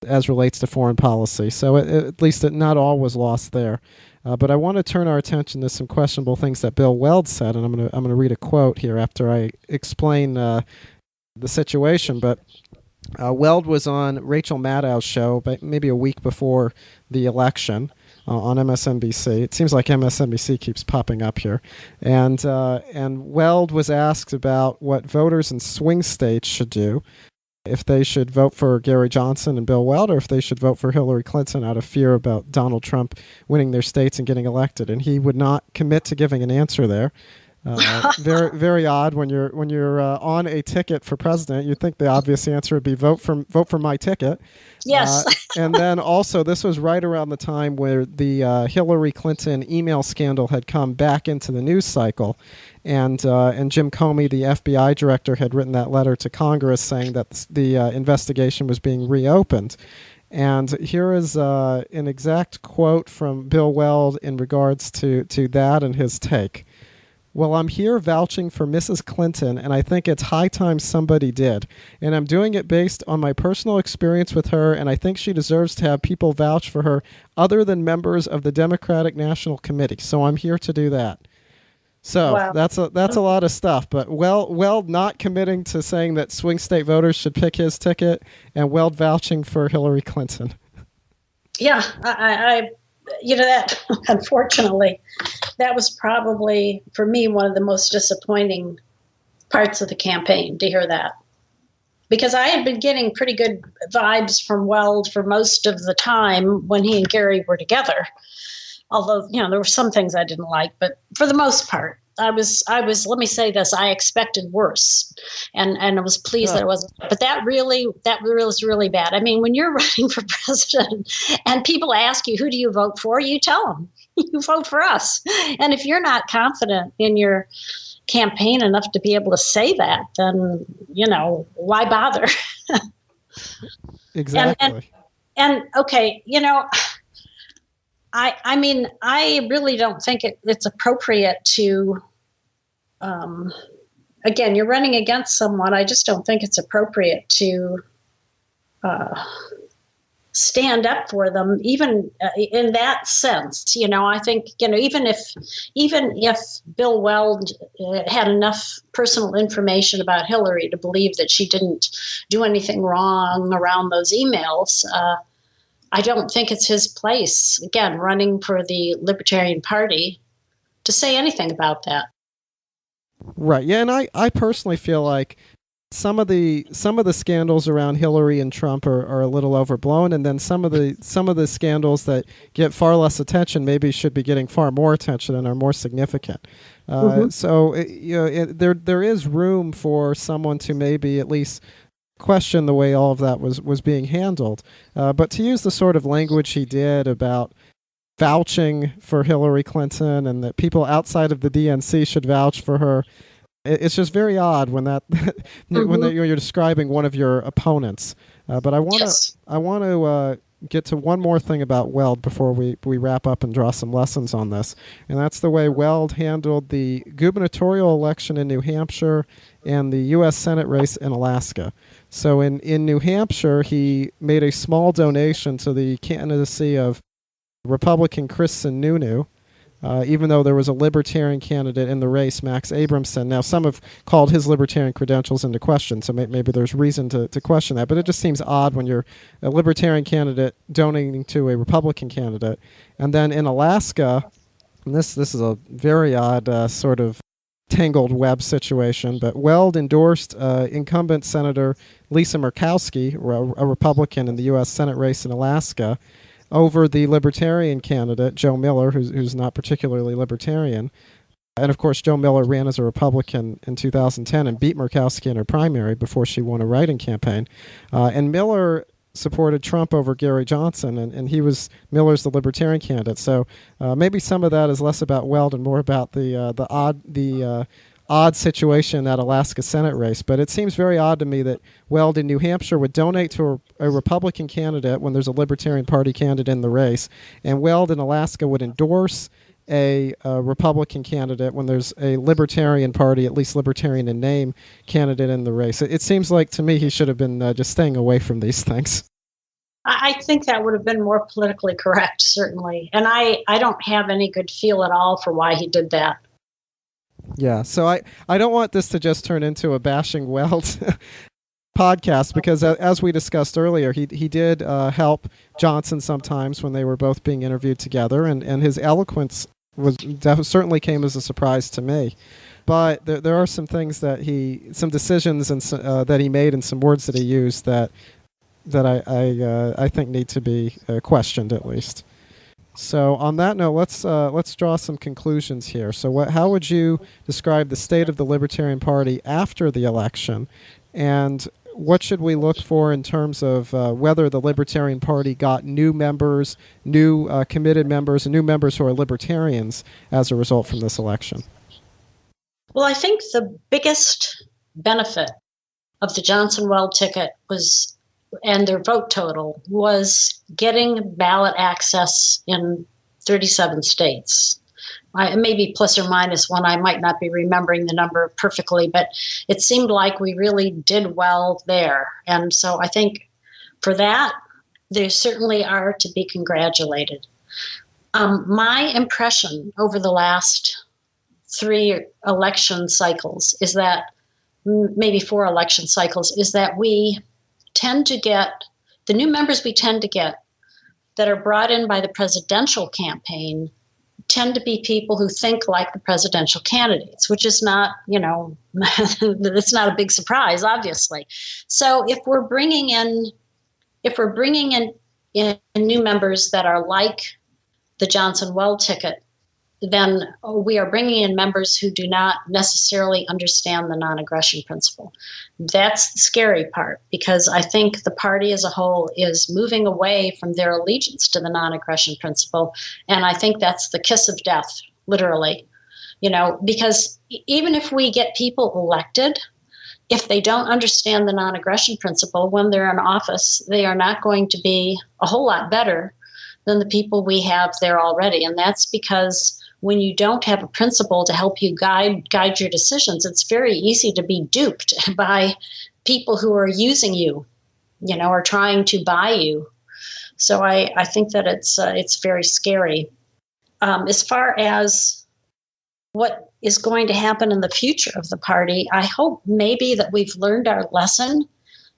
as relates to foreign policy. So at least not all was lost there. But I want to turn our attention to some questionable things that Bill Weld said, and I'm going to read a quote here after I explain the situation. But Weld was on Rachel Maddow's show, but maybe a week before the election on MSNBC. It seems like MSNBC keeps popping up here. And Weld was asked about what voters in swing states should do, if they should vote for Gary Johnson and Bill Weld, or if they should vote for Hillary Clinton out of fear about Donald Trump winning their states and getting elected. And he would not commit to giving an answer there. Very, very odd. When you're on a ticket for president, you'd think the obvious answer would be vote for my ticket. Yes. And then also, this was right around the time where the Hillary Clinton email scandal had come back into the news cycle, and Jim Comey, the FBI director, had written that letter to Congress saying that the investigation was being reopened. And here is an exact quote from Bill Weld in regards to that and his take. Well, I'm here vouching for Mrs. Clinton, and I think it's high time somebody did. And I'm doing it based on my personal experience with her, and I think she deserves to have people vouch for her other than members of the Democratic National Committee. So I'm here to do that. So wow. that's a lot of stuff. But Weld not committing to saying that swing state voters should pick his ticket, and Weld vouching for Hillary Clinton. Yeah, I that unfortunately, that was probably, for me, one of the most disappointing parts of the campaign, to hear that. Because I had been getting pretty good vibes from Weld for most of the time when he and Gary were together. Although, there were some things I didn't like, but for the most part, I was, let me say this, I expected worse. And I was pleased that it wasn't. But that was really bad. I mean, when you're running for president and people ask you, who do you vote for? You tell them, you vote for us. And if you're not confident in your campaign enough to be able to say that, then, why bother? Exactly. And okay, I mean, I really don't think it's appropriate to, again, you're running against someone. I just don't think it's appropriate to stand up for them, even in that sense. I think, even if Bill Weld had enough personal information about Hillary to believe that she didn't do anything wrong around those emails, I don't think it's his place, again, running for the Libertarian Party, to say anything about that. Right. Yeah, and I personally feel like some of the scandals around Hillary and Trump are a little overblown, and then some of the scandals that get far less attention maybe should be getting far more attention and are more significant. So there is room for someone to maybe at least question the way all of that was being handled. But to use the sort of language he did about vouching for Hillary Clinton and that people outside of the DNC should vouch for her, it's just very odd when you're describing one of your opponents. But I want to get to one more thing about Weld before we wrap up and draw some lessons on this, and that's the way Weld handled the gubernatorial election in New Hampshire and the U.S. Senate race in Alaska. So in New Hampshire, he made a small donation to the candidacy of Republican Chris Sununu, even though there was a Libertarian candidate in the race, Max Abramson. Now, some have called his Libertarian credentials into question, so maybe there's reason to question that. But it just seems odd when you're a Libertarian candidate donating to a Republican candidate. And then in Alaska, and this is a very odd sort of tangled web situation, but Weld endorsed incumbent Senator Lisa Murkowski, a Republican in the U.S. Senate race in Alaska, over the Libertarian candidate, Joe Miller, who's not particularly Libertarian. And, of course, Joe Miller ran as a Republican in 2010 and beat Murkowski in her primary before she won a write-in campaign. And Miller supported Trump over Gary Johnson, and Miller's the Libertarian candidate. So maybe some of that is less about Weld and more about the odd situation in that Alaska Senate race. But it seems very odd to me that Weld in New Hampshire would donate to a Republican candidate when there's a Libertarian Party candidate in the race, and Weld in Alaska would endorse a Republican candidate when there's a Libertarian Party, at least Libertarian in name, candidate in the race. It seems like to me he should have been just staying away from these things. I think that would have been more politically correct, certainly. And I don't have any good feel at all for why he did that. Yeah, so I don't want this to just turn into a bashing Weld podcast, because as we discussed earlier, he did help Johnson sometimes when they were both being interviewed together, and his eloquence certainly came as a surprise to me. But there are some things some decisions that he made and some words that he used that I think need to be questioned at least. So on that note, let's draw some conclusions here. So how would you describe the state of the Libertarian Party after the election, and what should we look for in terms of whether the Libertarian Party got new members, new committed members, and new members who are libertarians as a result from this election? Well, I think the biggest benefit of the Johnson-Weld ticket and their vote total was getting ballot access in 37 states. Maybe plus or minus one. I might not be remembering the number perfectly, but it seemed like we really did well there. And so I think for that, they certainly are to be congratulated. My impression over the last 3 election cycles is that, maybe 4 election cycles, is that we tend to get, the new members we tend to get that are brought in by the presidential campaign tend to be people who think like the presidential candidates, which is not, it's not a big surprise, obviously. So if we're bringing in new members that are like the Johnson-Weld ticket, then we are bringing in members who do not necessarily understand the non-aggression principle. That's the scary part, because I think the party as a whole is moving away from their allegiance to the non-aggression principle, and I think that's the kiss of death, literally. Because even if we get people elected, if they don't understand the non-aggression principle when they're in office, they are not going to be a whole lot better than the people we have there already. And that's because when you don't have a principle to help you guide your decisions, it's very easy to be duped by people who are using you, or trying to buy you. So I think that it's very scary. As far as what is going to happen in the future of the party, I hope maybe that we've learned our lesson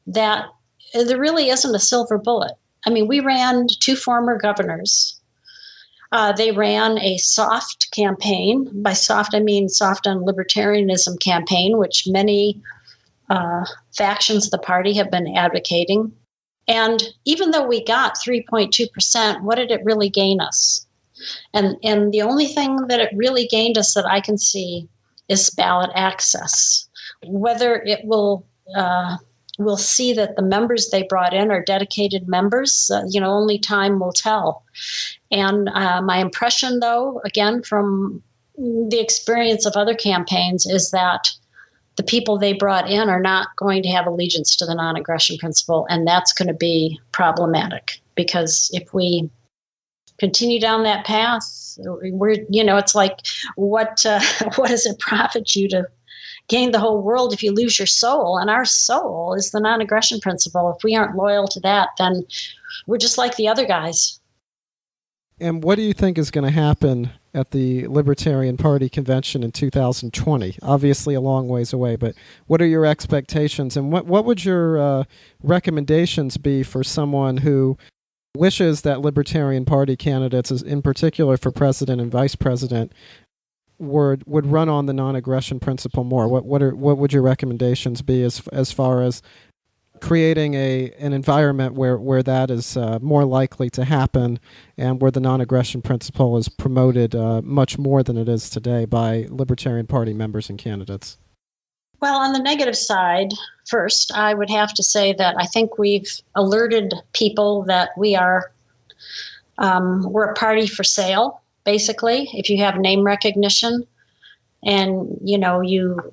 that there really isn't a silver bullet. I mean, we ran 2 former governors. They ran a soft campaign. By soft, I mean soft on libertarianism campaign, which many factions of the party have been advocating. And even though we got 3.2%, what did it really gain us? And the only thing that it really gained us that I can see is ballot access. Whether it will we'll see that the members they brought in are dedicated members. Only time will tell. And my impression, though, again, from the experience of other campaigns, is that the people they brought in are not going to have allegiance to the non-aggression principle, and that's going to be problematic. Because if we continue down that path, it's like, what does it profit you to gain the whole world if you lose your soul? And our soul is the non-aggression principle. If we aren't loyal to that, then we're just like the other guys. And what do you think is going to happen at the Libertarian Party convention in 2020? Obviously a long ways away, but what are your expectations, and what would your recommendations be for someone who wishes that Libertarian Party candidates, in particular for president and vice president, would run on the non-aggression principle more? What would your recommendations be as far as creating an environment where that is more likely to happen, and where the non-aggression principle is promoted much more than it is today by Libertarian Party members and candidates? Well, on the negative side, first, I would have to say that I think we've alerted people that we're a party for sale, basically. If you have name recognition and, you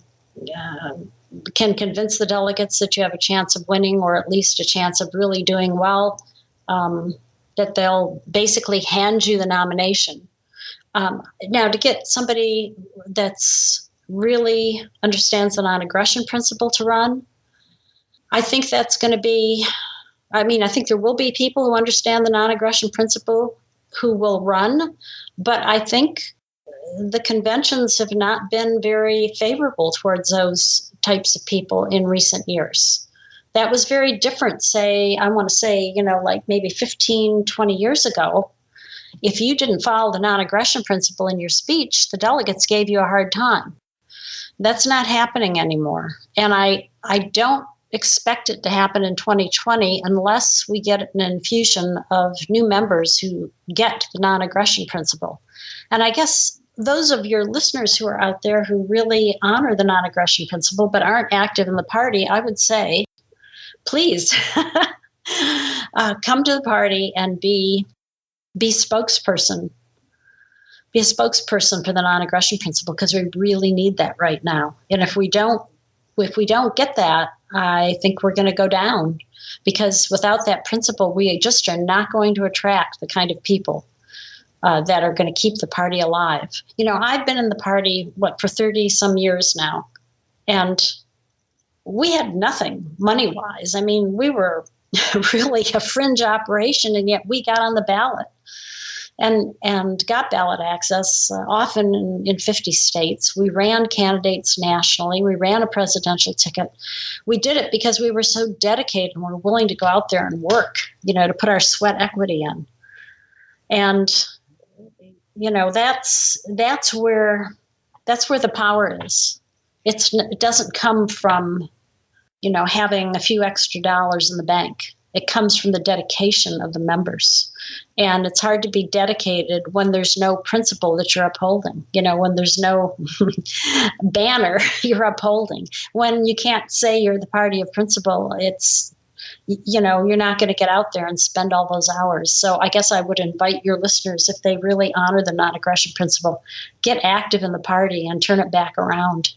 can convince the delegates that you have a chance of winning, or at least a chance of really doing well, that they'll basically hand you the nomination. Now, to get somebody that's really understands the non-aggression principle to run, I think that's going to be, I think there will be people who understand the non-aggression principle who will run, but I think the conventions have not been very favorable towards those types of people in recent years. That was very different, like maybe 15, 20 years ago. If you didn't follow the non-aggression principle in your speech, the delegates gave you a hard time. That's not happening anymore. And I don't expect it to happen in 2020 unless we get an infusion of new members who get the non-aggression principle. And I guess those of your listeners who are out there who really honor the non-aggression principle but aren't active in the party, I would say, please come to the party and be spokesperson. Be a spokesperson for the non-aggression principle, because we really need that right now. And if we don't get that, I think we're going to go down, because without that principle, we just are not going to attract the kind of people that are going to keep the party alive. I've been in the party, for 30 some years now, and we had nothing money-wise. We were really a fringe operation, and yet we got on the ballot. And got ballot access often in 50 states. We ran candidates nationally. We ran a presidential ticket. We did it because we were so dedicated and were willing to go out there and work, to put our sweat equity in. And, that's where the power is. It doesn't come from, having a few extra dollars in the bank. It comes from the dedication of the members. And it's hard to be dedicated when there's no principle that you're upholding, when there's no banner you're upholding. When you can't say you're the party of principle, it's, you're not going to get out there and spend all those hours. So I guess I would invite your listeners, if they really honor the non-aggression principle, get active in the party and turn it back around.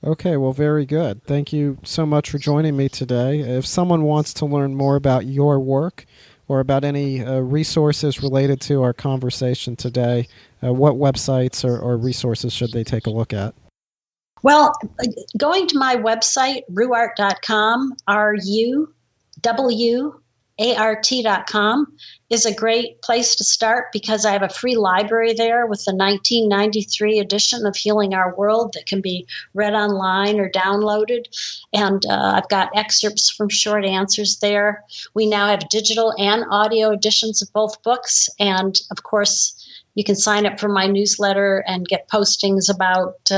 Okay, well, very good. Thank you so much for joining me today. If someone wants to learn more about your work or about any resources related to our conversation today, what websites or resources should they take a look at? Well, going to my website, ruwart.com, art.com is a great place to start because I have a free library there with the 1993 edition of Healing Our World that can be read online or downloaded. And I've got excerpts from short answers there. We now have digital and audio editions of both books. And of course, you can sign up for my newsletter and get postings about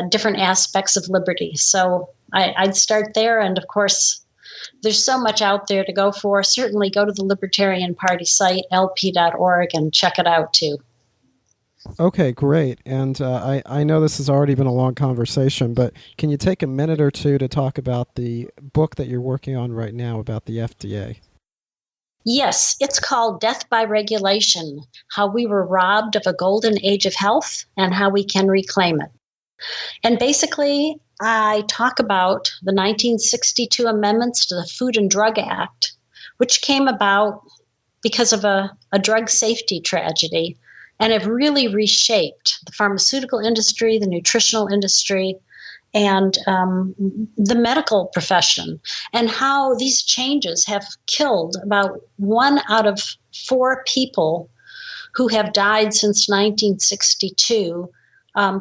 different aspects of liberty. So I'd start there. And of course, there's so much out there to go for. Certainly go to the Libertarian Party site, lp.org, and check it out too. Okay, great. And I know this has already been a long conversation, but can you take a minute or two to talk about the book that you're working on right now about the FDA? Yes, it's called Death by Regulation, How We Were Robbed of a Golden Age of Health and How We Can Reclaim it. And basically, I talk about the 1962 amendments to the Food and Drug Act, which came about because of a drug safety tragedy and have really reshaped the pharmaceutical industry, the nutritional industry, and the medical profession, and how these changes have killed about 1 out of 4 people who have died since 1962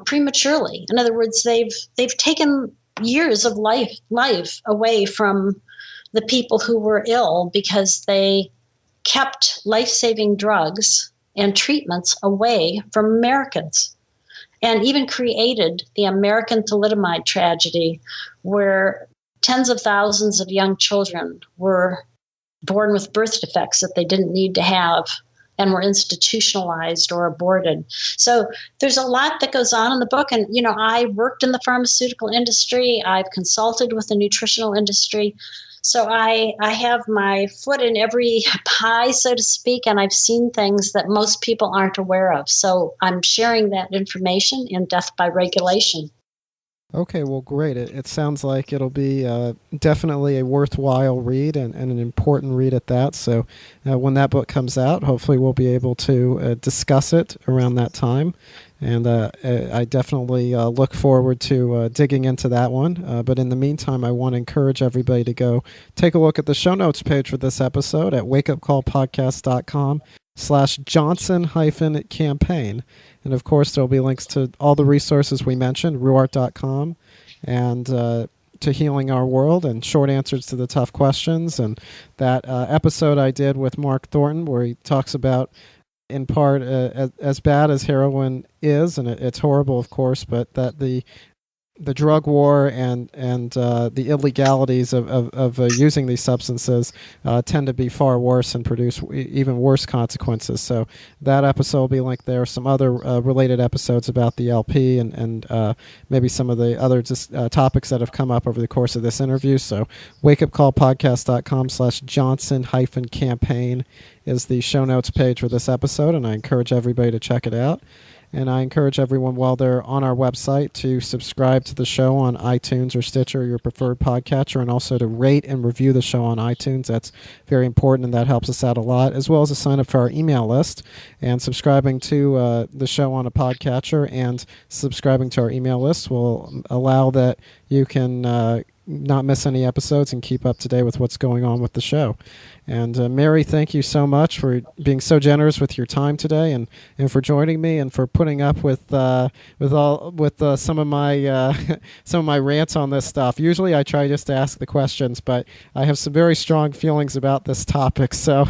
prematurely. In other words, they've taken years of life away from the people who were ill because they kept life-saving drugs and treatments away from Americans, and even created the American thalidomide tragedy, where tens of thousands of young children were born with birth defects that they didn't need to have and were institutionalized or aborted. So there's a lot that goes on in the book. And, I worked in the pharmaceutical industry. I've consulted with the nutritional industry. So I have my foot in every pie, so to speak, and I've seen things that most people aren't aware of. So I'm sharing that information in Death by Regulation. Okay, well, great. It sounds like it'll be definitely a worthwhile read and an important read at that. So when that book comes out, hopefully we'll be able to discuss it around that time. And I definitely look forward to digging into that one. But in the meantime, I want to encourage everybody to go take a look at the show notes page for this episode at wakeupcallpodcast.com/Johnson-campaign. And of course, there'll be links to all the resources we mentioned, Ruwart.com, and to Healing Our World, and short answers to the tough questions. And that episode I did with Mark Thornton, where he talks about, in part, as bad as heroin is, and it's horrible, of course, but that the drug war and the illegalities of using these substances tend to be far worse and produce even worse consequences. So that episode will be linked there. Some other related episodes about the LP and maybe some of the other topics that have come up over the course of this interview. So wakeupcallpodcast.com/Johnson-campaign is the show notes page for this episode, and I encourage everybody to check it out. And I encourage everyone, while they're on our website, to subscribe to the show on iTunes or Stitcher, your preferred podcatcher, and also to rate and review the show on iTunes. That's very important, and that helps us out a lot, as well as to sign up for our email list. And subscribing to the show on a podcatcher and subscribing to our email list will allow that you can not miss any episodes and keep up to date with what's going on with the show. And Mary, thank you so much for being so generous with your time today, and for joining me, and for putting up with some of my some of my rants on this stuff. Usually I try just to ask the questions, but I have some very strong feelings about this topic, so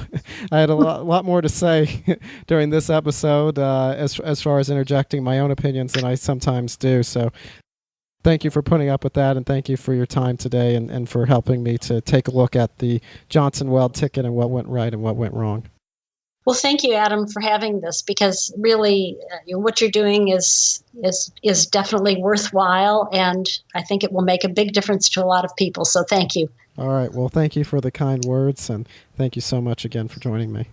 I had a lot more to say during this episode as far as interjecting my own opinions than I sometimes do. So thank you for putting up with that, and thank you for your time today, and for helping me to take a look at the Johnson-Weld ticket and what went right and what went wrong. Well, thank you, Adam, for having this, because really what you're doing is definitely worthwhile, and I think it will make a big difference to a lot of people. So thank you. All right. Well, thank you for the kind words, and thank you so much again for joining me.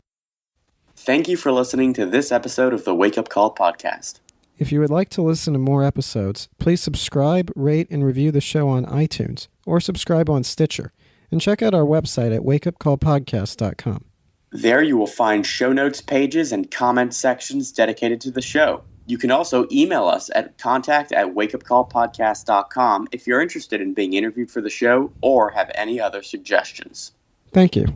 Thank you for listening to this episode of the Wake Up Call podcast. If you would like to listen to more episodes, please subscribe, rate, and review the show on iTunes, or subscribe on Stitcher, and check out our website at wakeupcallpodcast.com. There you will find show notes pages and comment sections dedicated to the show. You can also email us at contact@wakeupcallpodcast.com if you're interested in being interviewed for the show or have any other suggestions. Thank you.